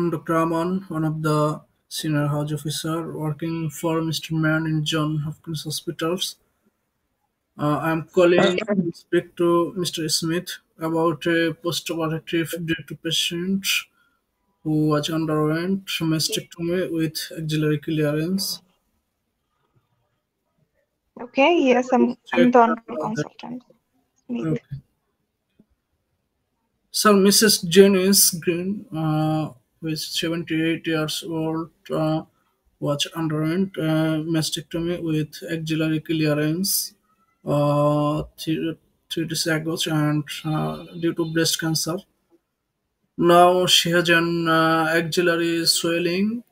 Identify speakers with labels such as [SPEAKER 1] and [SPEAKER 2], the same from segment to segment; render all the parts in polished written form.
[SPEAKER 1] I'm Dr. Aman, one of the senior house officer working for Mr. Mann in John Hopkins Hospitals. I'm calling to speak to Mr. Smith about a post-operative due to patient who was underwent mastectomy with axillary clearance.
[SPEAKER 2] Okay, yes, I'm
[SPEAKER 1] Check
[SPEAKER 2] the onboard
[SPEAKER 1] that.
[SPEAKER 2] consultant. Smith.
[SPEAKER 1] Okay. So Mrs. Janice Green, who is 78 years old, was underwent mastectomy with axillary clearance 3 days ago, and due to breast cancer. Now she has an axillary swelling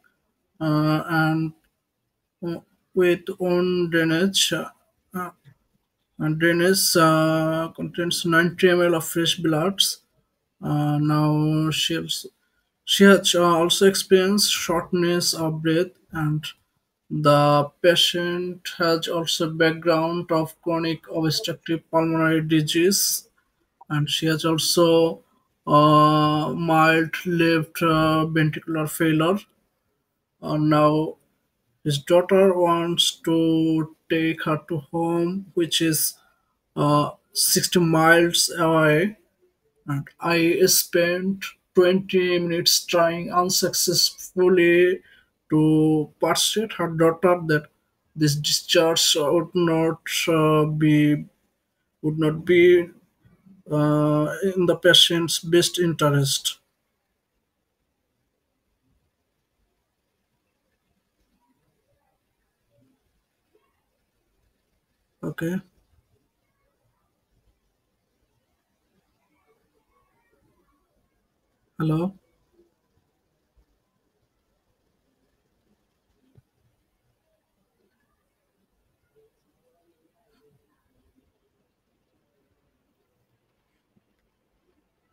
[SPEAKER 1] and with own drainage. And drainage contains 90 ml of fresh blood. Now she has also experienced shortness of breath, and the patient has also background of chronic obstructive pulmonary disease, and she has also mild left ventricular failure. Now his daughter wants to take her to home, which is 60 miles away, and I spent 20 minutes trying unsuccessfully to persuade her daughter that this discharge would not be in the patient's best interest. Okay. Hello.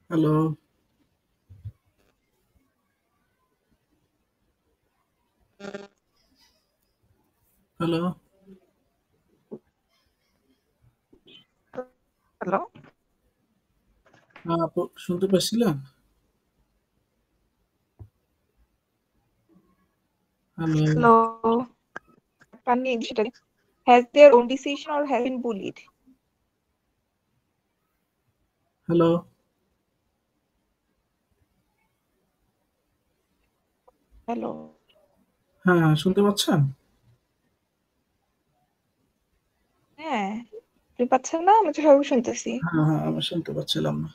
[SPEAKER 1] Hello. Hello.
[SPEAKER 2] Hello?
[SPEAKER 1] আপু শুনতে পাচ্ছিলেন? Hello.
[SPEAKER 2] Hello? Has their own decision or has been bullied?
[SPEAKER 1] Hello.
[SPEAKER 2] Hello?
[SPEAKER 1] হ্যাঁ, শুনতে পাচ্ছেন?
[SPEAKER 2] হ্যাঁ, আপনি পাচ্ছেন না? আমি তো সবই শুনতেছি।
[SPEAKER 1] হ্যাঁ, আমি শুনতে পাচ্ছিলাম না।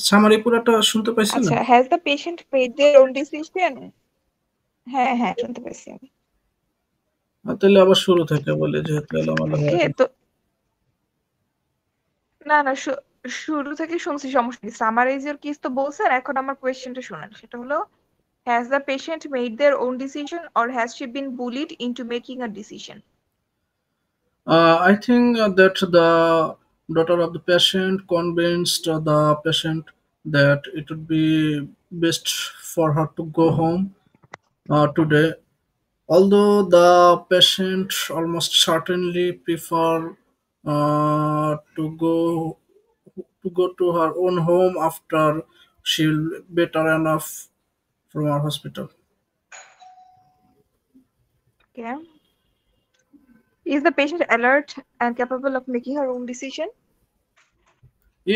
[SPEAKER 1] সামারি পুরাটা শুনতে পাইছিলেন?
[SPEAKER 2] আচ্ছা, has the patient made their own decision? হ্যাঁ, শুনতে পাইছি আমি।
[SPEAKER 1] তাহলে আবার শুরু থেকে বলি, যেহেতু এলোমেলো হয়ে
[SPEAKER 2] ওকে,
[SPEAKER 1] গেল।
[SPEAKER 2] তো না, শুরু থেকে শুনছি, সমস্যা নেই। সামারাইজের কেস তো বলছেন, এখন আমার কোয়েশ্চেনটা শুনেন। সেটা হলো, has the patient made their own decision or has she been bullied into making a decision?
[SPEAKER 1] I think that the daughter of the patient convinced the patient that it would be best for her to go home today. Although the patient almost certainly prefer to go to her own home after she'll better enough from our hospital.
[SPEAKER 2] Okay. Is the patient alert and capable of making her own decision?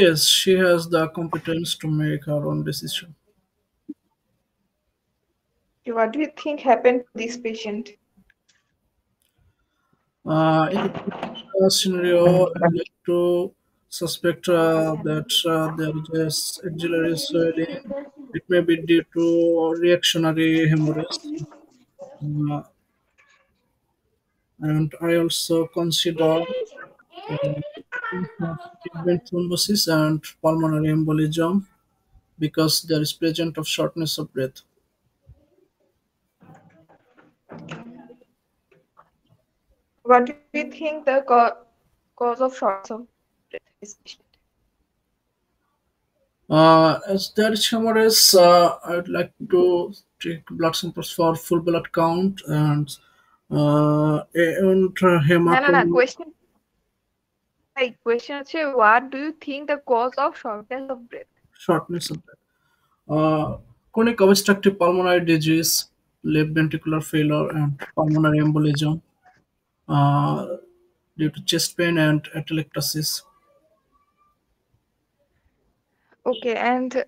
[SPEAKER 1] Yes, she has the competence to make her own decision.
[SPEAKER 2] What do you think happened to this patient?
[SPEAKER 1] In the scenario, I would like to suspect that there is axillary swelling. It may be due to reactionary hemorrhage. Uh, and I also consider vein thrombosis and pulmonary embolism because there is present of shortness of breath.
[SPEAKER 2] What do you think the cause of shortness of breath is patient?
[SPEAKER 1] As there is hemorrhage, I would like to take blood samples for full blood count and
[SPEAKER 2] না,
[SPEAKER 1] hematoma,
[SPEAKER 2] question হচ্ছে, what do you think the cause of shortness of breath?
[SPEAKER 1] shortness of breath. Uh, Chronic obstructive pulmonary disease, left ventricular failure, and pulmonary embolism uh, due to chest pain and atelectasis.
[SPEAKER 2] Okay, and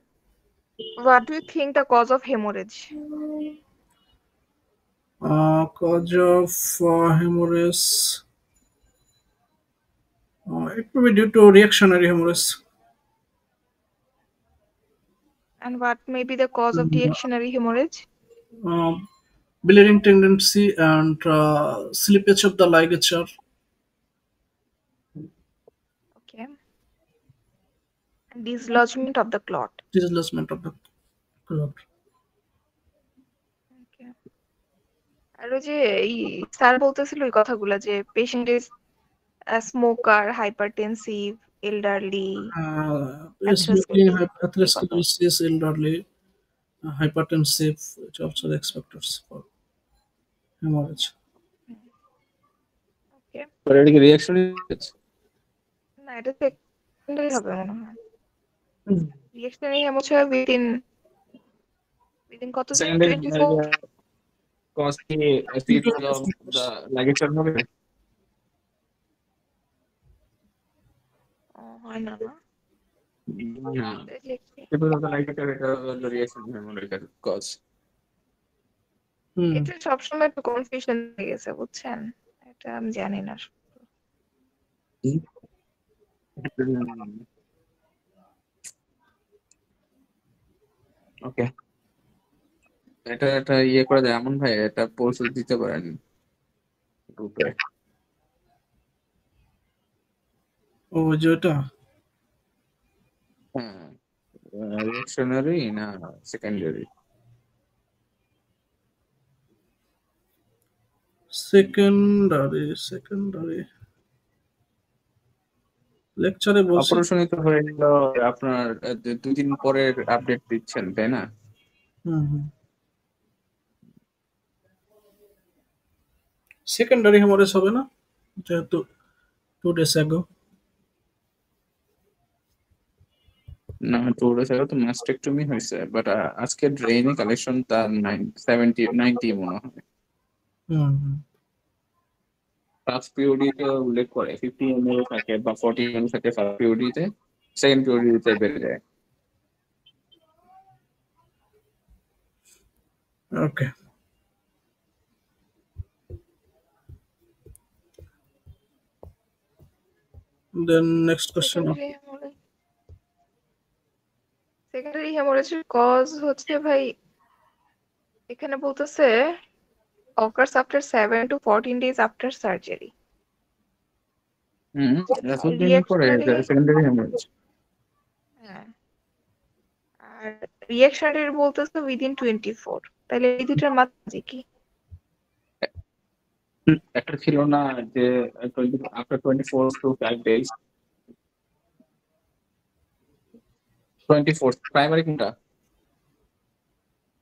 [SPEAKER 2] what do you think the cause of hemorrhage?
[SPEAKER 1] Cause of hemorrhage, it may be due to reactionary hemorrhage.
[SPEAKER 2] And what may be the cause of
[SPEAKER 1] And,
[SPEAKER 2] reactionary hemorrhage?
[SPEAKER 1] uh, bleeding tendency and slippage of the ligature.
[SPEAKER 2] Okay. And dislodgement of the clot.
[SPEAKER 1] Dislodgement of the clot.
[SPEAKER 2] Okay. আর ওই যে এই sir বলতেছিল ওই কথাগুলা যে patient is smoker, hypertensive, elderly,
[SPEAKER 1] Smoking,
[SPEAKER 2] atherosclerotic এই কথা।
[SPEAKER 1] atherosclerosis, elderly, hypertensive, which also the expectors for hemorrhage.
[SPEAKER 2] Okay.
[SPEAKER 3] But এটা কি রিঅ্যাকশন?
[SPEAKER 2] না, এটা সেকেন্ডারি হবে মনে হয়। রিঅ্যাকশনারি হ্যামোরেজ হয় উইদিন কত দিন?
[SPEAKER 3] সেকেন্ডারি
[SPEAKER 2] 24?
[SPEAKER 3] কজ কি সিপিএল অফ দা লাইগেচার হবে?
[SPEAKER 2] হয় না না।
[SPEAKER 3] না, সিপিএল অফ দা লাইগেচার এটা হলো রিঅ্যাকশন হ্যামোরেজের কজ।
[SPEAKER 2] এটা সবসময় একটু কনফিউশন হয়ে গেছে, বুঝছেন? এটা আমি জানি না।
[SPEAKER 3] ওকে, এটা ইয়ে করা যায় এমন ভাই, এটা পরশু দিতে পারেন গ্রুপে।
[SPEAKER 1] ও যেটা
[SPEAKER 3] হ্যাঁ, রিঅ্যাকশনারি না সেকেন্ডারি?
[SPEAKER 1] সেকেন্ডারি লেকচারে বলছি।
[SPEAKER 3] অপারেশনই তো হয়ে গেল আপনার 2 দিন পরের আপডেট দিচ্ছেন, তাই না?
[SPEAKER 1] সেকেন্ডারি হেমোরেজ হবে না, যেহেতু 2 days ago।
[SPEAKER 3] না, 2 days আগে তো ম্যাস্টেকটমি হয়েছে, বাট আজকে ড্রেইনে কালেকশন তার 90 মনে হয়। ফার্স্ট পিওডিতে উল্লেখ করে 50 ml থাকে বা 40 ml থাকে ফার্স্ট পিওডিতে, সেকেন্ড পিওডিতে বেড়ে যায়।
[SPEAKER 1] Okay, then next question.
[SPEAKER 2] Secondary হ্যামোরেজের কজ হচ্ছে ভাই, এখানে বলতেছে occurs after 7 to 14 days after surgery.
[SPEAKER 3] এতদিন পরে
[SPEAKER 2] রিঅ্যাকশনারি,
[SPEAKER 3] সেকেন্ডারি হেমোরেজ।
[SPEAKER 2] হ্যাঁ, আর রিঅ্যাকশনারি বলতেছে উইদিন 24। তাহলে এই দুটার মাঝে কি?
[SPEAKER 3] একটা ছিল না যে আফটার 24 to 5 days, 24 প্রাইমারি কোনটা?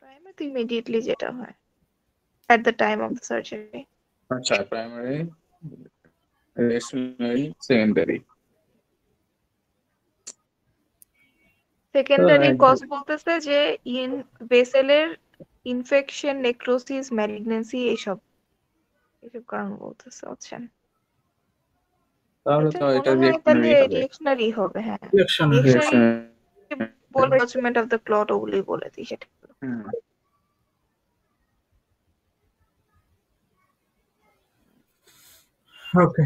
[SPEAKER 2] প্রাইমারি তো ইমিডিয়েটলি যেটা হয় at the time of the surgery.
[SPEAKER 3] আচ্ছা, primary, reactionary, secondary.
[SPEAKER 2] Secondary cause বলতেছে যে ভেসেলের ইনফেকশন, নেক্রোসিস, ম্যালিগন্যান্সি এসব কারণ বলতেছে, বুঝছেন?
[SPEAKER 3] তাহলে
[SPEAKER 2] এটা
[SPEAKER 3] তো এটা
[SPEAKER 2] মনে হয় তাহলে
[SPEAKER 3] রিঅ্যাকশনারি হবে।
[SPEAKER 2] রিঅ্যাকশনারি হবে। হ্যাঁ,
[SPEAKER 1] Reactionary।
[SPEAKER 2] রিঅ্যাকশনারি বলবে ডিসলজমেন্ট অফ দ্য ক্লট, ওগুলোই বলে দিই সেটা।
[SPEAKER 1] ওকে,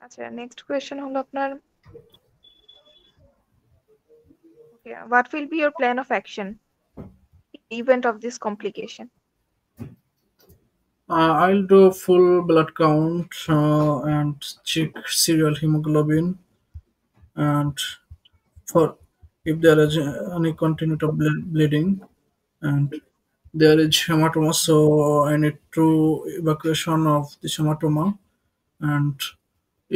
[SPEAKER 2] আচ্ছা, নেক্সট কোয়েশ্চেন হলো আপনার, what will be your plan of action in the event of this complication?
[SPEAKER 1] I'll do full blood count and check serial hemoglobin, and for if there is any continuity of bleeding, and there is hematoma, so I need to evacuation of the hematoma. And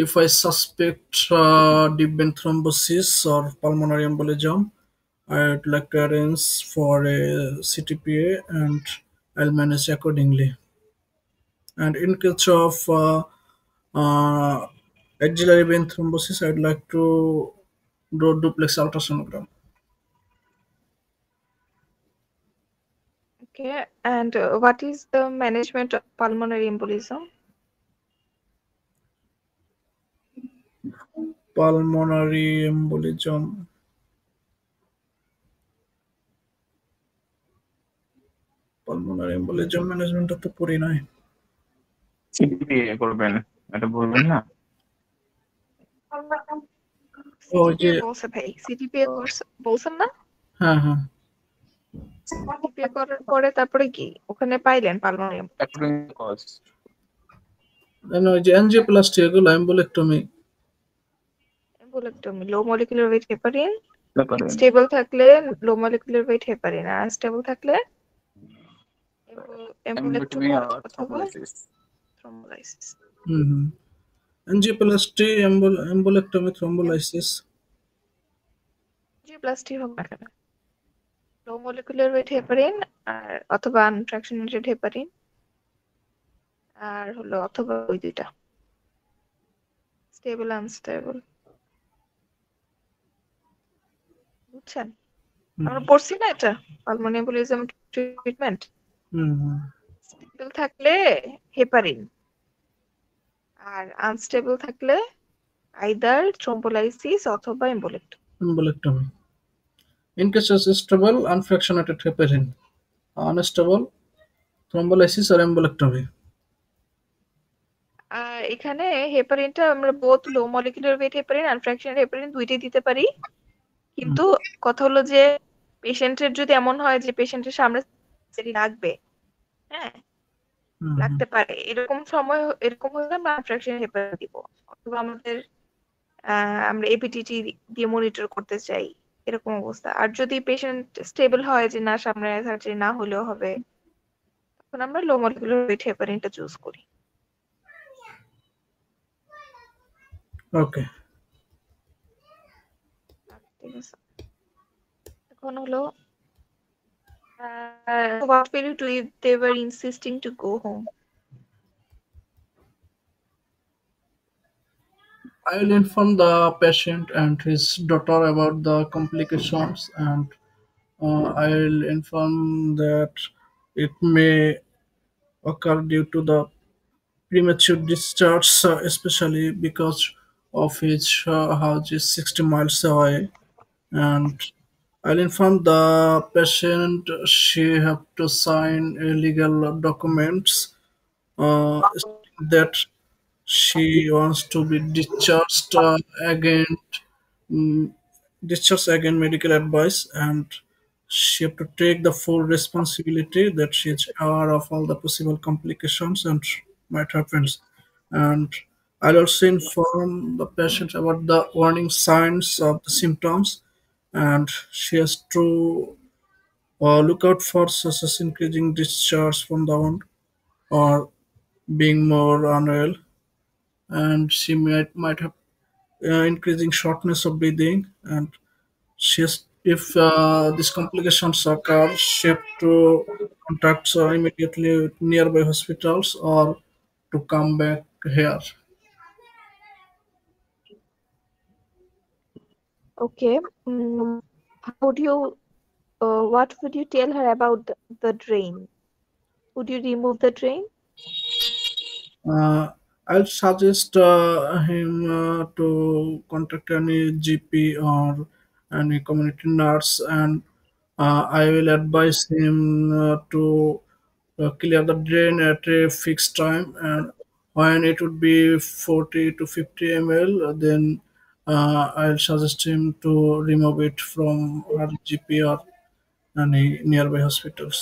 [SPEAKER 1] if I suspect deep vein thrombosis or pulmonary embolism, I'd like to arrange for a CTPA, and I'll manage accordingly. And in case of axillary vein thrombosis, I'd like to do duplex ultrasonogram.
[SPEAKER 2] Okay, and what is the management of pulmonary embolism?
[SPEAKER 1] Pulmonary embolism. Pulmonary embolism management তো পড়ি নাই।
[SPEAKER 3] সিটিপিএ করবেন, এটা বলবেন না?
[SPEAKER 1] ওই যে
[SPEAKER 2] সিটিপিএ বলছে ভাই, সিটিপিএ বলছেন না?
[SPEAKER 1] হ্যাঁ হ্যাঁ
[SPEAKER 2] সিটিপিএ করার পরে তারপরে কি ওখানে পাইলেন পালমোনারি
[SPEAKER 3] অ্যাকর্ডিং কজ
[SPEAKER 1] ওই যে এনজিওপ্লাস্টি এগুলো এম্বোলেক্টমি।
[SPEAKER 2] এম্বোলেক্টমি, লো মলিকুলার ওয়েট হেপারিন,
[SPEAKER 3] ব্যাপারে
[SPEAKER 2] স্টেবল থাকলে লো মলিকুলার ওয়েট হেপারিন, আর আনস্টেবল থাকলে
[SPEAKER 3] এমবোটমি
[SPEAKER 2] এম্বোলেক্টমি
[SPEAKER 3] আর
[SPEAKER 2] অথবা
[SPEAKER 3] থ্রম্বোলাইসিস।
[SPEAKER 2] থ্রম্বোলাইসিস।
[SPEAKER 1] হুম এনজিওপ্লাস্টি এম্বোলেক্টমি থ্রম্বোলাইসিস।
[SPEAKER 2] এনজিওপ্লাস্টি হোক না কেন, লো মলিকুলার ওয়েট হেপারিন আর অথবা আনফ্র্যাকশনেটেড হেপারিন, আর হলো অথবা ওই দুইটা, স্টেবল আনস্টেবল। বুঝছেন? আমরা পড়ছি না এটা পালমোনারি এম্বোলিজম ট্রিটমেন্ট। স্টেবল থাকলে হেপারিন, আর আনস্টেবল থাকলে আইদার থ্রম্বোলাইসিস অথবা এম্বোলেক্টমি।
[SPEAKER 1] Embolectomy. In cases stable, unfractionated heparin. Unstable, thrombolysis or embolectomy.
[SPEAKER 2] এখানে হেপারিনটা আমরা বোথ লো মলিকুলার ওয়েট হেপারিন আনফ্র্যাকশনেটেড হেপারিন দুইটাই দিতে পারি, কিন্তু কথা হলো যে পেশেন্টের যদি এমন হয় যে পেশেন্টের সামনে লাগবে, হ্যাঁ লাগতে পারে, এরকম সময় এরকম হলে আমরা আনফ্র্যাকশনেটেড হেপারিন দিব, অথবা আমাদের আমরা এপিটিটি দিয়ে মনিটর করতে চাই, এরকম অবস্থা। আর যদি পেশেন্ট স্টেবল হয় যে না সামনে সার্জারি না হলেও হবে, তখন আমরা লো মলিকুলার ওয়েট হেপারিনটা চুজ করি।
[SPEAKER 1] Okay.
[SPEAKER 2] ঠিক আছে, এখন হলো what will you do if they were insisting to go home?
[SPEAKER 1] I will inform the patient and his daughter about the complications, and I will inform that it may occur due to the premature discharge, especially because of his house is 60 miles away. And I'll inform the patient she have to sign legal documents that she wants to be discharged again, mm, discharged again medical advice, and she have to take the full responsibility that she is aware of all the possible complications and might happen. And I'll also inform the patient about the warning signs of the symptoms, and she has to look out for such as increasing discharge from the wound or being more unwell, and she might have increasing shortness of breathing, and if these complications occur, she have to contact immediately nearby hospitals or to come back here.
[SPEAKER 2] Okay. How would you, what would you tell her about the drain? Would you remove the drain?
[SPEAKER 1] I'll suggest him to contact any GP or any community nurse, and I will advise him to clear the drain at a fixed time, and when it would be 40 to 50 ml, then I'll suggest him to remove it from our GP or any nearby hospitals.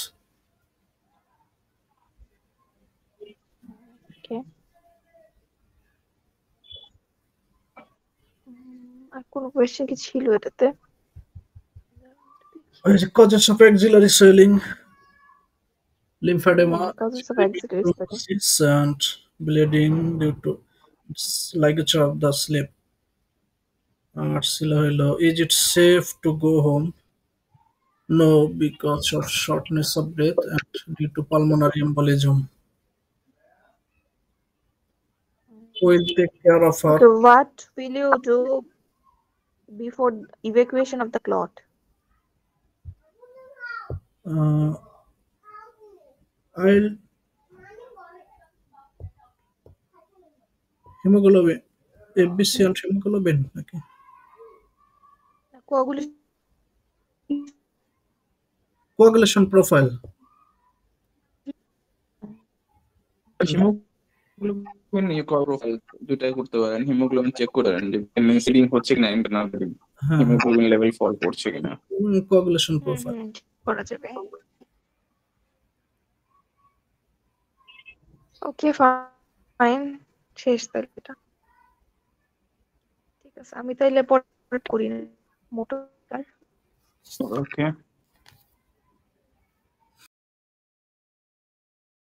[SPEAKER 2] Okay. আর কোনো question কি ছিল এটাতে?
[SPEAKER 1] Causes of axillary swelling, lymphedema,
[SPEAKER 2] Causes of axillary swelling.
[SPEAKER 1] and bleeding due to ligature of the slip. Is it safe to go home? No, because of shortness of breath and due to pulmonary embolism. We'll take care of her.
[SPEAKER 2] Okay, what will you do before evacuation of the clot?
[SPEAKER 1] Uh, আইল haemoglobin, FBC and haemoglobin নাকি
[SPEAKER 2] coagulation
[SPEAKER 1] coagulation profile?
[SPEAKER 3] Haemoglobin profile দুটাই করতে পারেন। Haemoglobin check করে নেন যে seeding হচ্ছে কিনা, ইন্টারনাল
[SPEAKER 1] হ্যাঁ,
[SPEAKER 3] হিমোগ্লোবিন লেভেল ফল করছে কিনা।
[SPEAKER 1] Coagulation profile.
[SPEAKER 2] করা যাবে। ওকে ফাইন, শেষ তাহলে এটা। ঠিক আছে, আমি তাইলে পরে করি না মোটর।
[SPEAKER 3] ওকে।